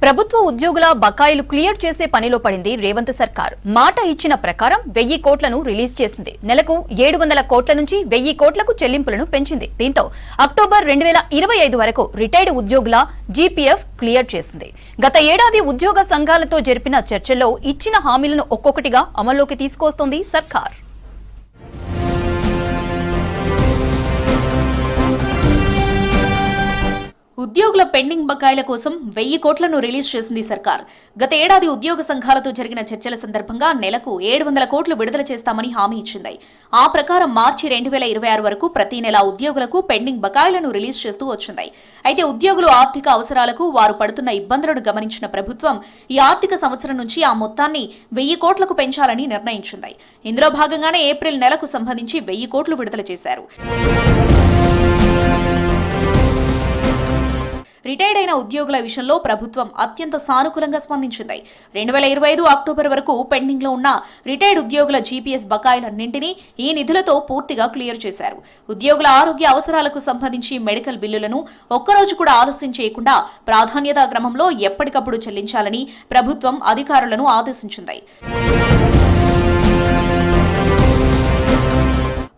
ప్రభుత్వ ఉద్యోగుల బకాయిలు క్లియర్ చేసే పనిలో పడింది రేవంత్ సర్కార్. మాట ఇచ్చిన ప్రకారం 1000 కోట్లను రిలీజ్ చేసింది. నెలకు 700 కోట్ల నుంచి 1000 కోట్లకు చెల్లింపులను పెంచింది. దీంతో అక్టోబర్ 2025 వరకు రిటైర్డ్ ఉద్యోగుల జీపీఎఫ్ క్లియర్ చేసింది. గత ఏడాది ఉద్యోగ సంఘాలతో జరిపిన చర్చల్లో ఇచ్చిన హామీలను ఒక్కొక్కటిగా అమల్లోకి తీసుకొస్తోంది సర్కార్. ఉద్యోగుల పెండింగ్ బకాయిల కోసం 1000 కోట్లను రిలీజ్ చేసింది సర్కార్. గత ఏడాది ఉద్యోగ సంఘాలతో జరిగిన చర్చల సందర్భంగా నెలకు 700 కోట్లు విడుదల చేస్తామని హామీ ఇచ్చింది. ఆ ప్రకారం మార్చి 2026 వరకు ప్రతి నెల ఉద్యోగులకు పెండింగ్ బకాయిలను రిలీజ్ చేస్తూ వచ్చింది. అయితే ఉద్యోగులు ఆర్థిక అవసరాలకు వారు పడుతున్న ఇబ్బందులను గమనించిన ప్రభుత్వం ఈ ఆర్థిక సంవత్సరం నుంచి ఆ మొత్తాన్ని 1000 కోట్లకు పెంచాలని నిర్ణయించింది. ఇందులో భాగంగానే ఏప్రిల్ నెలకు సంబంధించి 1000 కోట్లు విడుదల చేశారు. రిటైర్డ్ అయిన ఉద్యోగుల విషయంలో ప్రభుత్వం అత్యంత సానుకూలంగా స్పందించింది. 2025 అక్టోబర్ వరకు పెండింగ్ లో ఉన్న రిటైర్డ్ ఉద్యోగుల జీపీఎస్ బకాయిలన్నింటినీ ఈ నిధులతో పూర్తిగా క్లియర్ చేశారు. ఉద్యోగుల ఆరోగ్య అవసరాలకు సంబంధించి మెడికల్ బిల్లులను ఒక్కరోజు కూడా ఆలస్యం చేయకుండా ప్రాధాన్యతా క్రమంలో ఎప్పటికప్పుడు చెల్లించాలని ప్రభుత్వం అధికారులను ఆదేశించింది.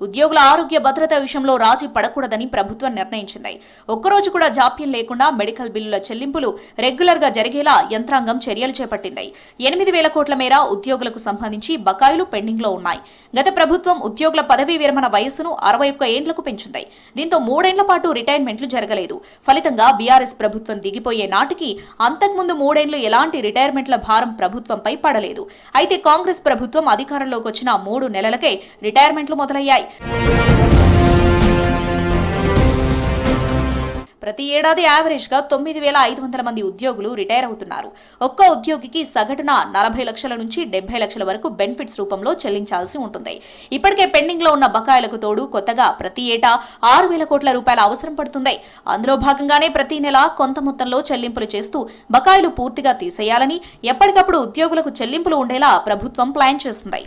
ఉద్యోగుల ఆరోగ్య భద్రత విషయంలో రాజీ పడకూడదని ప్రభుత్వం నిర్ణయించింది. ఒక్కరోజు కూడా జాప్యం లేకుండా మెడికల్ బిల్లుల చెల్లింపులు రెగ్యులర్ గా జరిగేలా యంత్రాంగం చర్యలు చేపట్టింది. 8000 కోట్ల మేర ఉద్యోగులకు సంబంధించి బకాయిలు పెండింగ్ లో ఉన్నాయి. గత ప్రభుత్వం ఉద్యోగుల పదవీ విరమణ వయస్సును 61 ఏండ్లకు పెంచింది. దీంతో 3 ఏళ్ల పాటు రిటైర్మెంట్లు జరగలేదు. ఫలితంగా బీఆర్ఎస్ ప్రభుత్వం దిగిపోయే నాటికి అంతకుముందు 3 ఏళ్లు ఎలాంటి రిటైర్మెంట్ల భారం ప్రభుత్వంపై పడలేదు. అయితే కాంగ్రెస్ ప్రభుత్వం అధికారంలోకి వచ్చిన 3 నెలలకే రిటైర్మెంట్లు మొదలయ్యాయి. ప్రతి ఏడాది యావరేజ్ గా 9500 మంది ఉద్యోగులు రిటైర్ అవుతున్నారు. ఒక్క ఉద్యోగికి సగటున 40 లక్షల నుంచి 70 లక్షల వరకు బెనిఫిట్స్ రూపంలో చెల్లించాల్సి ఉంటుంది. ఇప్పటికే పెండింగ్ లో ఉన్న బకాయిలకు తోడు కొత్తగా ప్రతి ఏటా 6000 కోట్ల రూపాయల అవసరం పడుతుంది. అందులో భాగంగానే ప్రతి నెల కొంత మొత్తంలో చెల్లింపులు చేస్తూ బకాయిలు పూర్తిగా తీసేయాలని ఎప్పటికప్పుడు ఉద్యోగులకు చెల్లింపులు ఉండేలా ప్రభుత్వం ప్లాన్ చేస్తుంది.